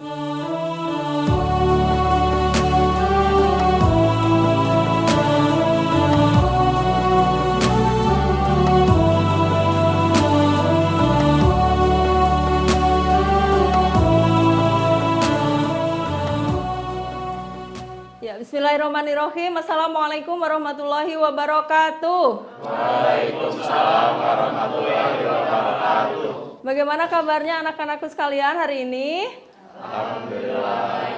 Bismillahirrahmanirrahim. Assalamualaikum warahmatullahi wabarakatuh. Waalaikumsalam warahmatullahi wabarakatuh. Bagaimana kabarnya anak-anakku sekalian hari ini? Alhamdulillah.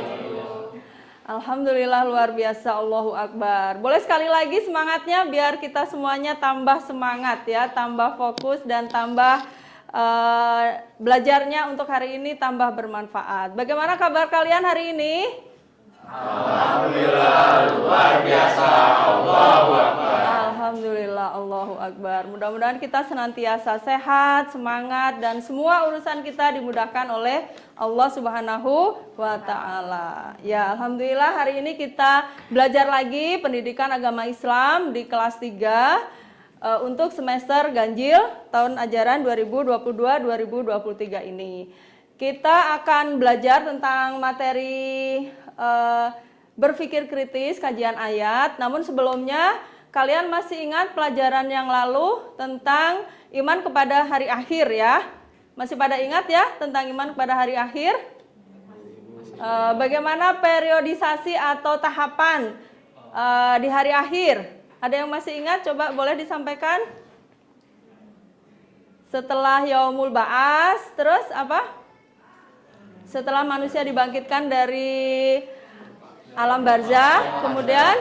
Alhamdulillah luar biasa, Allahu Akbar. Boleh sekali lagi semangatnya biar kita semuanya tambah semangat ya, tambah fokus dan tambah belajarnya untuk hari ini tambah bermanfaat. Bagaimana kabar kalian hari ini? Alhamdulillah luar biasa, Allahu Akbar. Alhamdulillah, Allahu Akbar. Mudah-mudahan kita senantiasa sehat, semangat, dan semua urusan kita dimudahkan oleh Allah Subhanahu wa Ta'ala. Ya, Alhamdulillah hari ini kita belajar lagi pendidikan agama Islam di kelas 3 untuk semester ganjil tahun ajaran 2022-2023 ini. Kita akan belajar tentang materi berpikir kritis, kajian ayat. Namun sebelumnya kalian masih ingat pelajaran yang lalu tentang iman kepada hari akhir ya? Masih pada ingat ya tentang iman kepada hari akhir? Bagaimana periodisasi atau tahapan di hari akhir? Ada yang masih ingat? Coba boleh disampaikan. Setelah Yaumul Ba'as, terus apa? Setelah manusia dibangkitkan dari alam barzakh, kemudian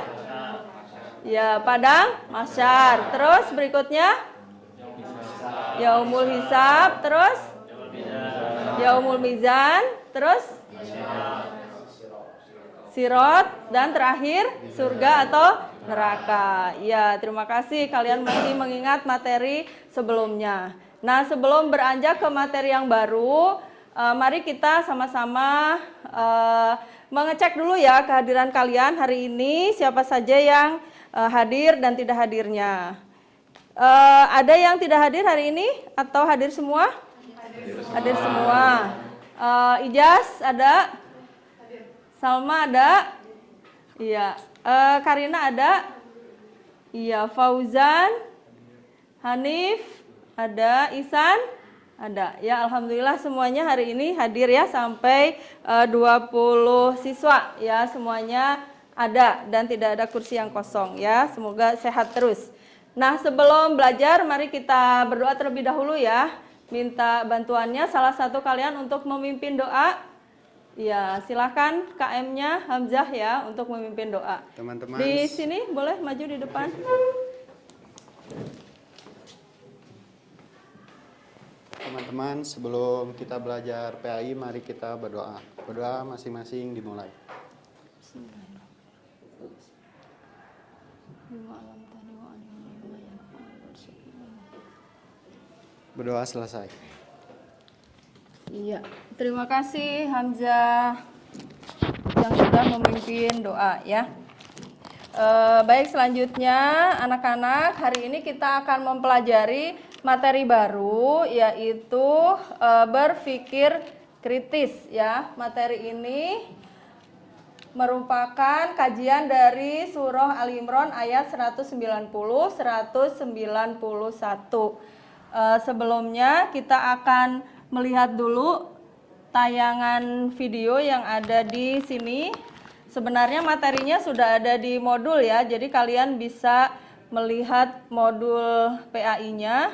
ya padang mahsyar, terus berikutnya Yaumul Hisab, terus Yaumul Mizan, terus Sirat, dan terakhir surga atau neraka. Ya, terima kasih kalian masih mengingat materi sebelumnya. Nah, sebelum beranjak ke materi yang baru, mari kita sama-sama mengecek dulu ya kehadiran kalian hari ini, siapa saja yang hadir dan tidak hadirnya. Ada yang tidak hadir hari ini atau hadir semua? Hadir semua. Ijaz ada? Salma ada? Iya. Karina ada? Iya. Fauzan, Hanif ada, Ihsan ada. Ya, alhamdulillah semuanya hari ini hadir ya, sampai 20 siswa ya, semuanya ada dan tidak ada kursi yang kosong ya. Semoga sehat terus. Nah, sebelum belajar mari kita berdoa terlebih dahulu ya. Minta bantuannya salah satu kalian untuk memimpin doa. Ya, silakan KM-nya Hamzah ya untuk memimpin doa. Teman-teman di sini boleh maju di depan. Teman-teman, sebelum kita belajar PAI, mari kita berdoa. Berdoa masing-masing dimulai. Berdoa selesai. Iya, terima kasih Hamzah yang sudah memimpin doa ya. Baik, selanjutnya anak-anak, hari ini kita akan mempelajari materi baru, yaitu berpikir kritis ya. Materi ini merupakan kajian dari surah Ali Imran ayat 190-191. Sebelumnya kita akan melihat dulu tayangan video yang ada di sini. Sebenarnya materinya sudah ada di modul ya, jadi kalian bisa melihat modul PAI-nya.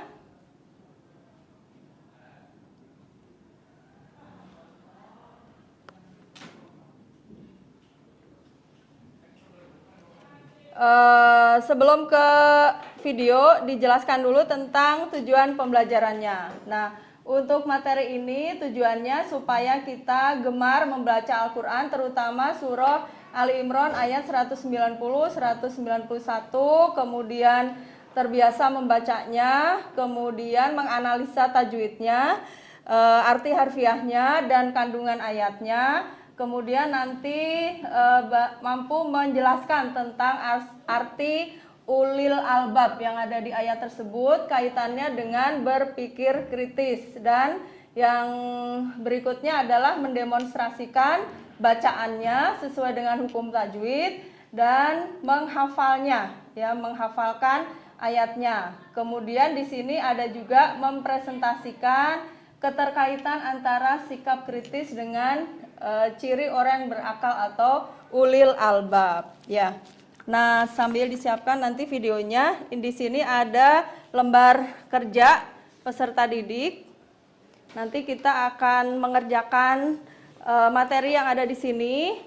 Sebelum ke video, dijelaskan dulu tentang tujuan pembelajarannya. Nah, untuk materi ini tujuannya supaya kita gemar membaca Al-Quran, terutama surah Ali Imran ayat 190, 191, kemudian terbiasa membacanya, kemudian menganalisa tajwidnya, arti harfiahnya, dan kandungan ayatnya. Kemudian nanti mampu menjelaskan tentang arti ulil albab yang ada di ayat tersebut, kaitannya dengan berpikir kritis. Dan Yang berikutnya adalah mendemonstrasikan bacaannya sesuai dengan hukum tajwid dan menghafalnya, ya, menghafalkan ayatnya. Kemudian di sini ada juga mempresentasikan keterkaitan antara sikap kritis dengan ciri orang yang berakal atau ulil albab, ya. Nah, sambil disiapkan nanti videonya, di sini ada lembar kerja peserta didik. Nanti kita akan mengerjakan materi yang ada di sini.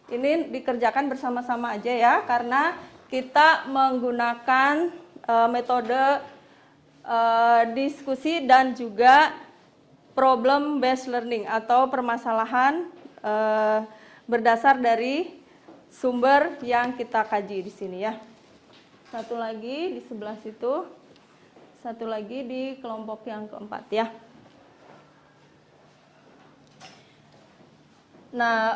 Ini dikerjakan bersama-sama aja ya, karena kita menggunakan metode diskusi dan juga problem based learning atau permasalahan berdasar dari sumber yang kita kaji di sini ya. Satu lagi di sebelah situ, satu lagi di kelompok yang keempat ya. Nah,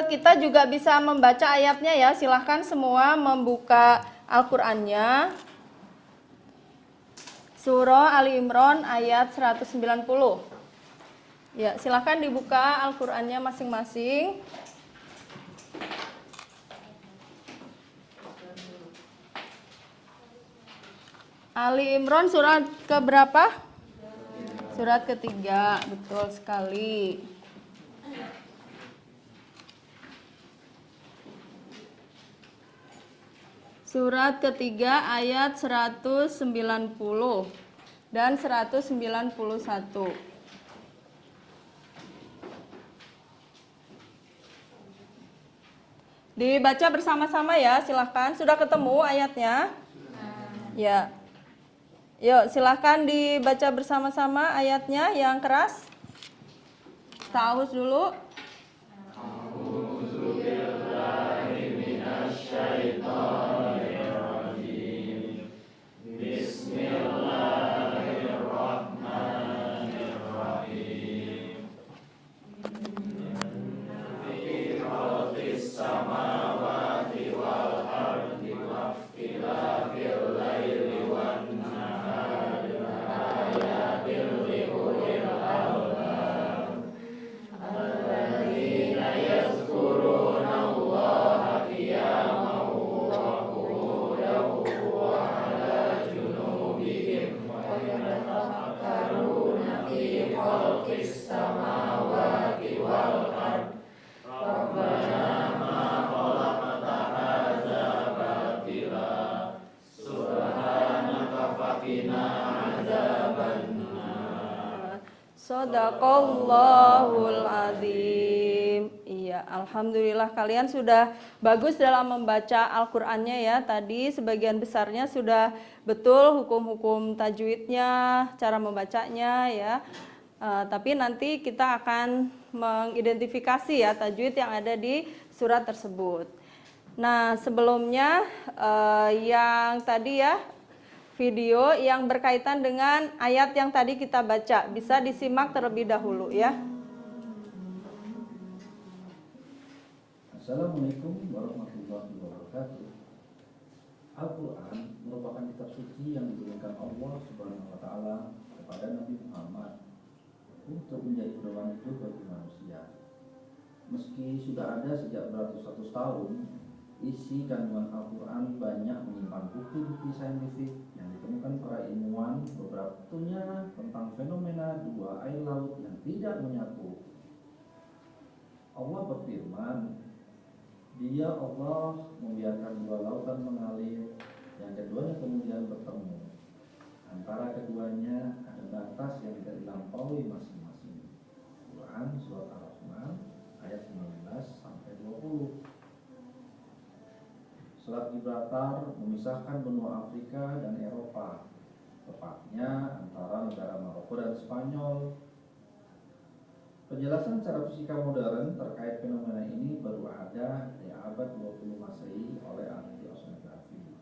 kita juga bisa membaca ayatnya ya. Silahkan semua membuka Al-Qur'annya. Surah Ali Imran ayat 190. Ya, silahkan dibuka Al-Qur'annya masing-masing. Ali Imran surat ke berapa? Surat ketiga, betul sekali. Surat ketiga ayat 190 dan 191. Dibaca bersama-sama ya, silahkan. Sudah ketemu ayatnya? Ya. Yuk, silahkan dibaca bersama-sama ayatnya yang keras. Ta'awuz dulu. Shadaqallahul azim. Iya, alhamdulillah kalian sudah bagus dalam membaca Al-Qur'annya ya. Tadi sebagian besarnya sudah betul hukum-hukum tajwidnya, cara membacanya ya. Tapi nanti kita akan mengidentifikasi ya tajwid yang ada di surat tersebut. Nah, sebelumnya yang tadi ya video yang berkaitan dengan ayat yang tadi kita baca bisa disimak terlebih dahulu ya. Assalamualaikum warahmatullahi wabarakatuh. Al-Quran merupakan kitab suci yang diberikan Allah Subhanahu wa Ta'ala kepada Nabi Muhammad untuk menjadi pedoman hidup bagi manusia. Meski sudah ada sejak beratus-ratus tahun, isi kandungan Al-Quran banyak menyimpan bukti-bukti saintifik yang ditemukan para ilmuwan, beberapa contohnya tentang fenomena dua air laut yang tidak menyatu. Allah berfirman, Dia Allah membiarkan dua lautan mengalir, yang keduanya kemudian bertemu. Antara keduanya ada batas yang tidak dilampaui masing-masing. Quran Surat Ar-Rahman ayat 19 sampai 20. Selat Gibraltar memisahkan benua Afrika dan Eropa, tepatnya antara negara Maroko dan Spanyol. Penjelasan secara fisika modern terkait fenomena ini baru ada di abad 20 Masehi oleh ahli oceanografi.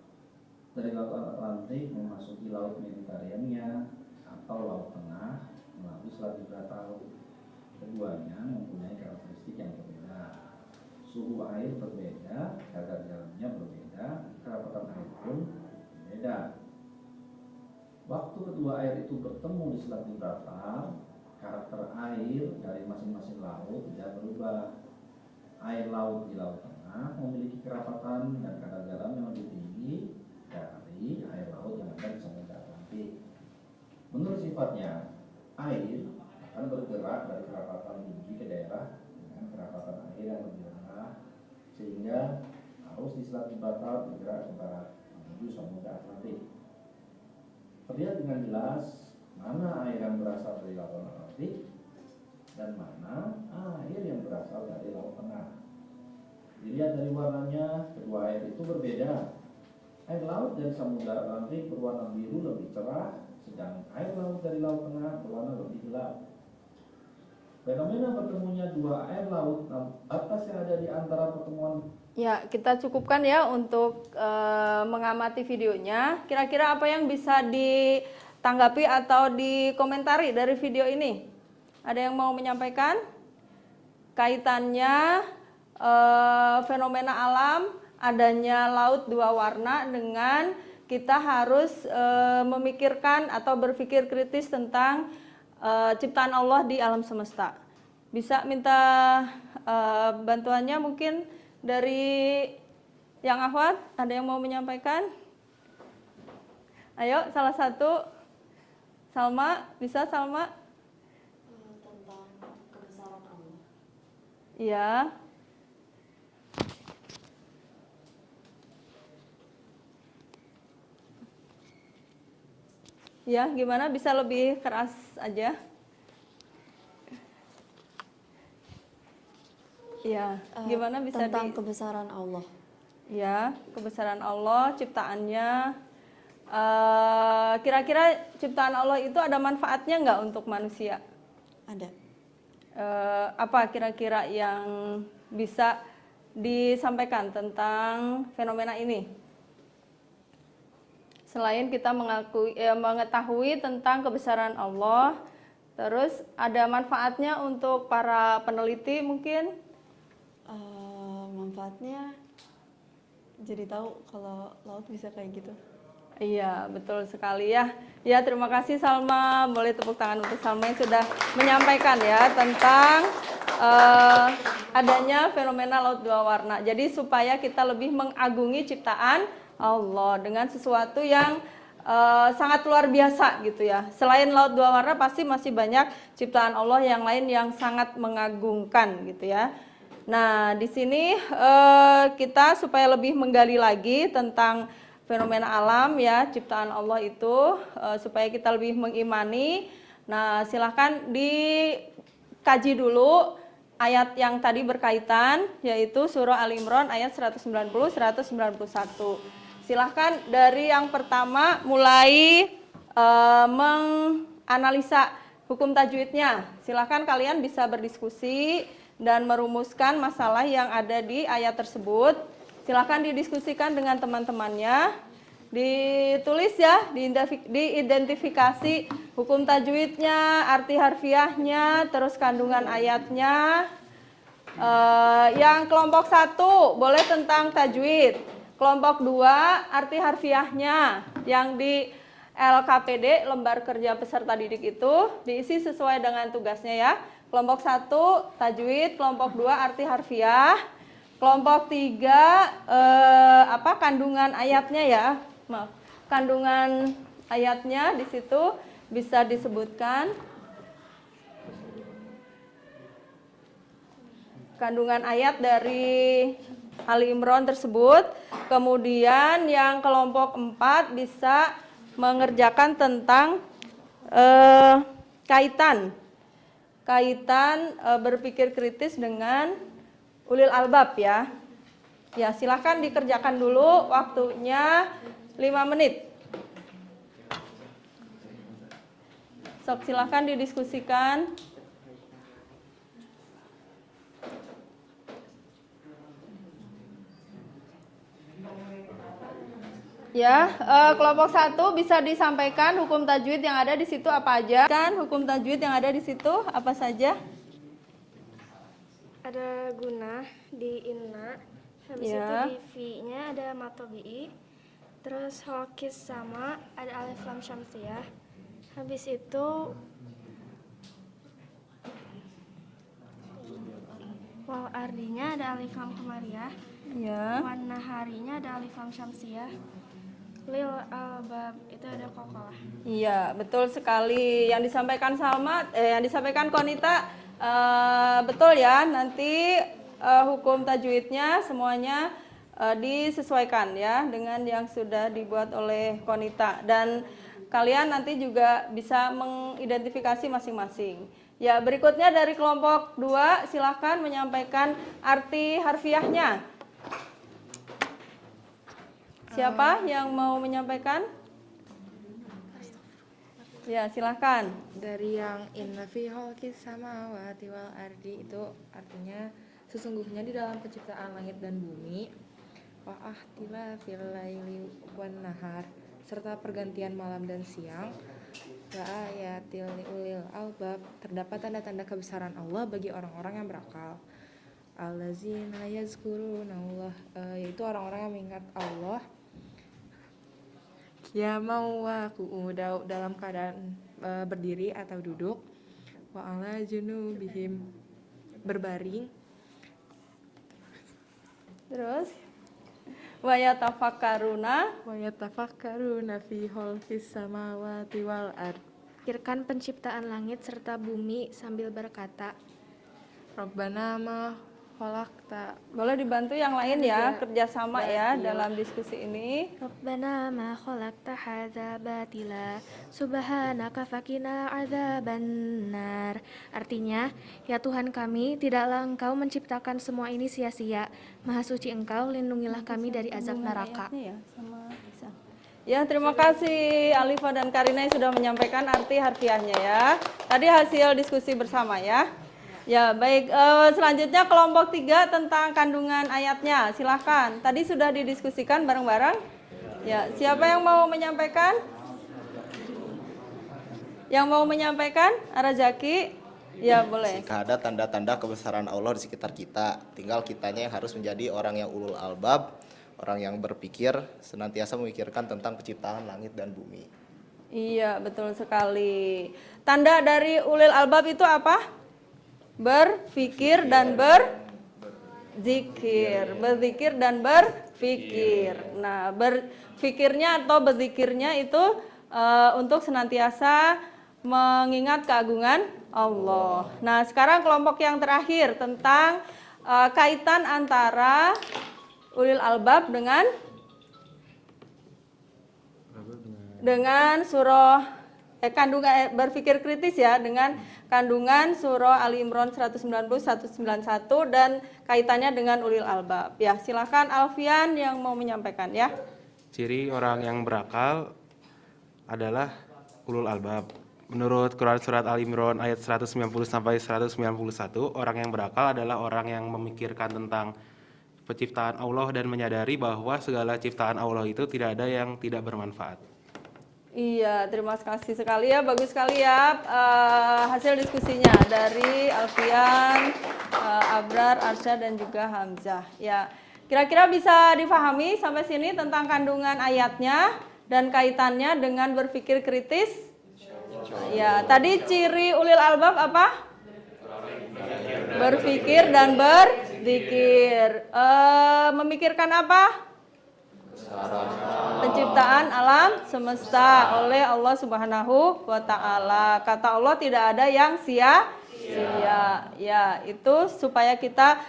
Dari Laut Atlantik memasuki Laut Mediterania atau Laut Tengah melalui Selat Gibraltar. Keduanya mempunyai karakteristik yang berbeda. Suhu air berbeda, kadar garamnya berbeda, kerapatan air pun berbeda. Waktu kedua air itu bertemu di Selat Gibraltar, karakter air dari masing-masing laut tidak berubah. Air laut di Laut Tengah memiliki kerapatan dan kadar garam yang lebih tinggi dari air laut yang ada di Samudra Atlantik. Menurut sifatnya, air akan bergerak dari kerapatan tinggi ke daerah dengan kerapatan air yang lebih rendah, sehingga arus di Selat Gibraltar bergerak ke barat menuju Samudra Atlantik. Terlihat dengan jelas mana air yang berasal dari Lautan Atlantik dan mana air yang berasal dari Laut Tengah. Dilihat dari warnanya, kedua air itu berbeda. Air laut dari Samudra Atlantik berwarna biru lebih cerah, sedang air laut dari Laut Tengah berwarna lebih gelap. Fenomena bertemunya dua air laut atas yang ada di antara pertemuan. Ya, kita cukupkan ya untuk mengamati videonya. Kira-kira apa yang bisa ditanggapi atau dikomentari dari video ini? Ada yang mau menyampaikan? Kaitannya fenomena alam, adanya laut dua warna dengan kita harus memikirkan atau berpikir kritis tentang ciptaan Allah di alam semesta. Bisa minta bantuannya mungkin dari yang akhwat, ada yang mau menyampaikan? Ayo, salah satu. Salma, bisa Salma? Tentang kebesaran Allah. Iya. Ya, gimana? Bisa lebih keras aja? Ya, gimana bisa Tentang kebesaran Allah. Ya, kebesaran Allah, ciptaannya. Kira-kira ciptaan Allah itu ada manfaatnya nggak untuk manusia? Ada. Apa kira-kira yang bisa disampaikan tentang fenomena ini? Selain kita mengetahui tentang kebesaran Allah, terus ada manfaatnya untuk para peneliti mungkin? Manfaatnya jadi tahu kalau laut bisa kayak gitu. Iya, betul sekali ya. Ya, terima kasih Salma. Boleh tepuk tangan untuk Salma yang sudah menyampaikan ya tentang adanya fenomena laut dua warna. Jadi supaya kita lebih mengagungi ciptaan Allah dengan sesuatu yang sangat luar biasa gitu ya. Selain laut dua warna pasti masih banyak ciptaan Allah yang lain yang sangat mengagumkan gitu ya. Nah, di sini kita supaya lebih menggali lagi tentang fenomena alam ya, ciptaan Allah itu supaya kita lebih mengimani. Nah, silahkan dikaji dulu ayat yang tadi berkaitan, yaitu surah Al-Imran ayat 190-191. Silahkan dari yang pertama mulai menganalisa hukum tajwidnya. Silahkan kalian bisa berdiskusi dan merumuskan masalah yang ada di ayat tersebut. Silahkan didiskusikan dengan teman-temannya, ditulis ya, diidentifikasi hukum tajwidnya, arti harfiahnya, terus kandungan ayatnya. Yang kelompok 1 boleh tentang tajwid, kelompok 2 arti harfiahnya, yang di LKPD, lembar kerja peserta didik itu diisi sesuai dengan tugasnya ya. Kelompok 1 tajwid, kelompok 2 arti harfiah, kelompok 3 kandungan ayatnya ya. Maaf, kandungan ayatnya di situ bisa disebutkan. Kandungan ayat dari Ali Imran tersebut. Kemudian yang kelompok 4 bisa mengerjakan tentang kaitan berpikir kritis dengan ulil albab ya. Ya, silahkan dikerjakan dulu, waktunya 5 menit. Sok, silahkan didiskusikan. Ya, kelompok 1 bisa disampaikan hukum tajwid yang ada di situ apa aja? Kan hukum tajwid yang ada di situ apa saja? Ada guna di inna, habis Ya. itu di fi-nya ada matobi'i, terus hokis sama ada alif lam syamsiyah, habis itu Wal ardinya ada alif lam qamariyah. Ya. Wan naharinya ada alif lam syamsiyah. Lil albab itu ada qalqalah. Iya, betul sekali. Yang disampaikan yang disampaikan Konita betul ya. Nanti hukum tajwidnya semuanya disesuaikan ya dengan yang sudah dibuat oleh Konita, dan kalian nanti juga bisa mengidentifikasi masing-masing. Ya, berikutnya dari kelompok 2 silahkan menyampaikan arti harfiahnya. Siapa yang mau menyampaikan? Ya, silahkan. Dari yang inna fi khalqis samawati wal ardi itu artinya sesungguhnya di dalam penciptaan langit dan bumi wa ahtilafil laili wan nahar serta pergantian malam dan siang wa ayatil ulil albab terdapat tanda-tanda kebesaran Allah bagi orang-orang yang berakal. Allazina yazkurunallah yaitu orang-orang yang mengingat Allah ya mau qu'uda dalam keadaan berdiri atau duduk wa ala junubihim berbaring Terus wa yatafakkaruna wa yatafakkaruna fi khalqis samawati wal ard Pikirkan penciptaan langit serta bumi sambil berkata, Rabbana ma khalaqta. Boleh dibantu yang lain ya, kerjasama ya dalam diskusi ini. Rabbana ma khalaqta hadza batila subhanaka faqina adzabannar. Artinya, ya Tuhan kami, tidaklah Engkau menciptakan semua ini sia-sia. Maha suci Engkau, lindungilah kami dari azab neraka. Ya, terima kasih Alifa dan Karina yang sudah menyampaikan arti harfiahnya ya. Tadi hasil diskusi bersama ya. Ya, baik. Selanjutnya kelompok 3 tentang kandungan ayatnya. Silahkan. Tadi sudah didiskusikan bareng-bareng. Ya, siapa yang mau menyampaikan? Yang mau menyampaikan? Arazaki? Ya, boleh. Jika ada tanda-tanda kebesaran Allah di sekitar kita, tinggal kitanya yang harus menjadi orang yang ulul albab, orang yang berpikir, senantiasa memikirkan tentang penciptaan langit dan bumi. Iya, betul sekali. Tanda dari ulil albab itu apa? Berpikir dan berzikir. Berzikir dan berpikir. Nah, berpikirnya atau berzikirnya itu untuk senantiasa mengingat keagungan Allah. Nah, sekarang kelompok yang terakhir tentang kaitan antara ulil albab dengan surah kandungan berpikir kritis ya, dengan kandungan surah Ali Imran 190-191 dan kaitannya dengan ulil albab. Ya, silakan Alfian yang mau menyampaikan ya. Ciri orang yang berakal adalah ulul albab. Menurut Quran surat Ali Imran ayat 190 sampai 191, orang yang berakal adalah orang yang memikirkan tentang penciptaan Allah dan menyadari bahwa segala ciptaan Allah itu tidak ada yang tidak bermanfaat. Iya, terima kasih sekali ya, bagus sekali ya hasil diskusinya dari Alfian, Abrar, Arsyad dan juga Hamzah. Ya, kira-kira bisa difahami sampai sini tentang kandungan ayatnya dan kaitannya dengan berpikir kritis? Ya, tadi ciri ulil albab apa? Berpikir dan berzikir. Memikirkan apa? Penciptaan alam semesta oleh Allah Subhanahu wa Ta'ala. Kata Allah tidak ada yang sia-sia. Ya, itu supaya kita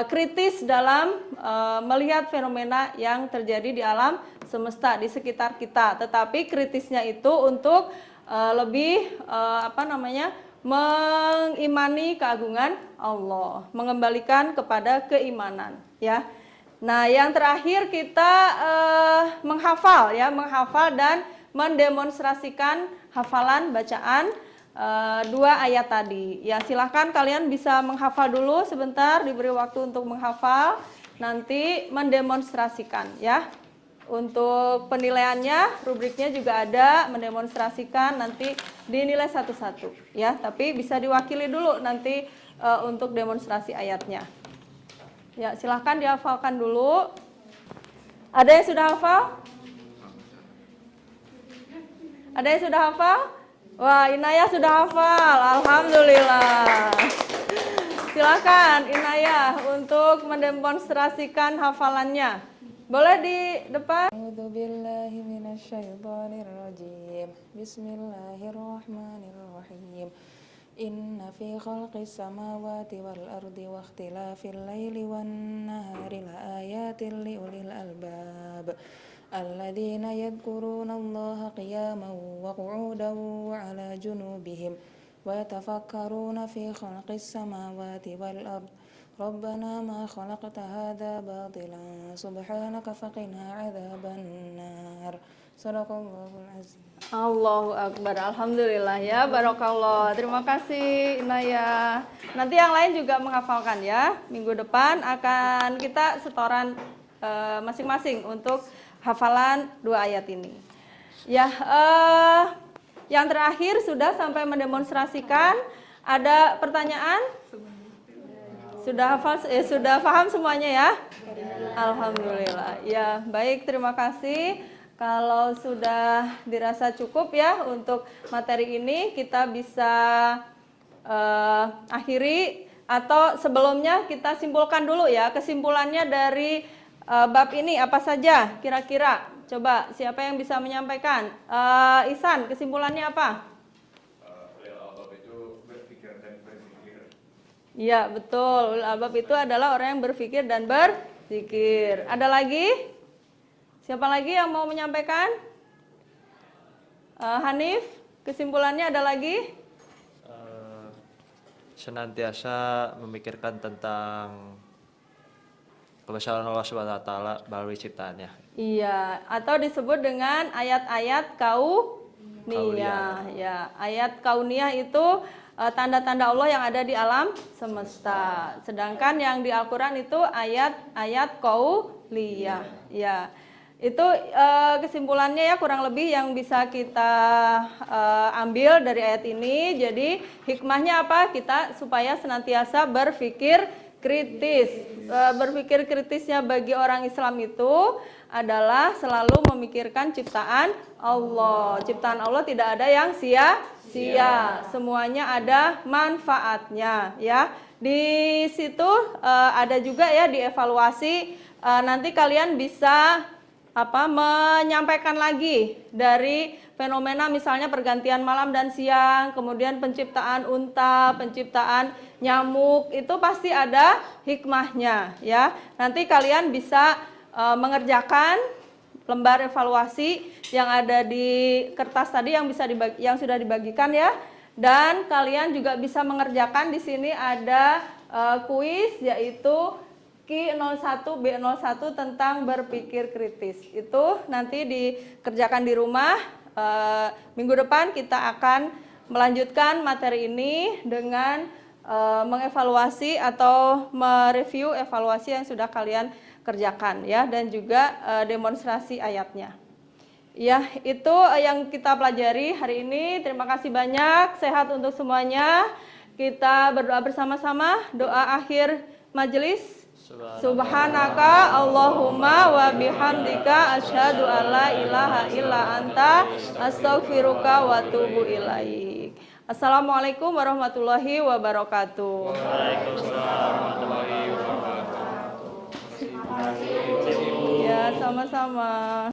kritis dalam melihat fenomena yang terjadi di alam semesta di sekitar kita. Tetapi kritisnya itu untuk lebih mengimani keagungan Allah, mengembalikan kepada keimanan, ya. Nah, yang terakhir kita menghafal dan mendemonstrasikan hafalan bacaan 2 ayat tadi. Ya, silahkan kalian bisa menghafal dulu sebentar, diberi waktu untuk menghafal, nanti mendemonstrasikan ya. Untuk penilaiannya, rubriknya juga ada, mendemonstrasikan nanti dinilai satu-satu ya, tapi bisa diwakili dulu nanti untuk demonstrasi ayatnya. Ya, silahkan dihafalkan dulu. Ada yang sudah hafal? Ada yang sudah hafal? Wah, Inaya sudah hafal. Alhamdulillah. Silakan Inayah untuk mendemonstrasikan hafalannya. Boleh di depan. A'udzu billahi minasyaitonir rajim. Bismillahirrahmanirrahim. Inna fi khalqis samawati wal ardi wa ikhtilafil laili wan nahari laayatin liulil albab. Alladzina yadhkuruna Allaha qiyaman wa qu'udan wa 'ala junubihim wa yatafakkaruna fi khalqis samawati wal ardi. Rabbana ma khalaqta hadza batilan subhanaka faqina 'adzaban nar. Shadaqallahul azim. Allahu Akbar. Alhamdulillah ya, barakallah. Terima kasih Inayah. Nanti yang lain juga menghafalkan ya. Minggu depan akan kita setoran masing-masing untuk hafalan 2 ayat ini. Ya, yang terakhir sudah sampai mendemonstrasikan. Ada pertanyaan? Sudah hafal, sudah paham semuanya ya? Alhamdulillah. Ya, baik, terima kasih. Kalau sudah dirasa cukup ya untuk materi ini, kita bisa akhiri, atau sebelumnya kita simpulkan dulu ya, kesimpulannya dari bab ini apa saja kira-kira. Coba siapa yang bisa menyampaikan? Ihsan, kesimpulannya apa? Iya, betul. Ulul albab itu adalah orang yang berpikir dan berzikir. Ada lagi? Siapa lagi yang mau menyampaikan? Hanif, kesimpulannya ada lagi? Senantiasa memikirkan tentang kebesaran Allah Subhanahu wa taala melalui ciptaannya. Iya, atau disebut dengan ayat-ayat kauniyah. Ya, ayat kauniyah itu tanda-tanda Allah yang ada di alam semesta. Sedangkan yang di Al-Qur'an itu ayat-ayat qauliyah. Ya. Itu kesimpulannya ya, kurang lebih yang bisa kita ambil dari ayat ini. Jadi hikmahnya apa? Kita supaya senantiasa berpikir kritis. Berpikir kritisnya bagi orang Islam itu adalah selalu memikirkan ciptaan Allah. Ciptaan Allah tidak ada yang sia-sia. Semuanya ada manfaatnya ya. Di situ ada juga ya dievaluasi, nanti kalian bisa menyampaikan lagi dari fenomena misalnya pergantian malam dan siang, kemudian penciptaan unta, penciptaan nyamuk, itu pasti ada hikmahnya ya. Nanti kalian bisa mengerjakan lembar evaluasi yang ada di kertas tadi yang yang sudah dibagikan ya. Dan kalian juga bisa mengerjakan, di sini ada kuis yaitu Q01 B01 tentang berpikir kritis. Itu nanti dikerjakan di rumah. Minggu depan kita akan melanjutkan materi ini dengan mengevaluasi atau mereview evaluasi yang sudah kalian kerjakan ya, dan juga demonstrasi ayatnya. Ya, itu yang kita pelajari hari ini. Terima kasih banyak. Sehat untuk semuanya. Kita berdoa bersama-sama. Doa akhir majelis. Subhanaka Allahumma wa bihamdika asyhadu an la ilaha illa anta astaghfiruka wa atubu ilaik. Assalamualaikum warahmatullahi wabarakatuh. Waalaikumsalam warahmatullahi wabarakatuh. Ya, sama-sama.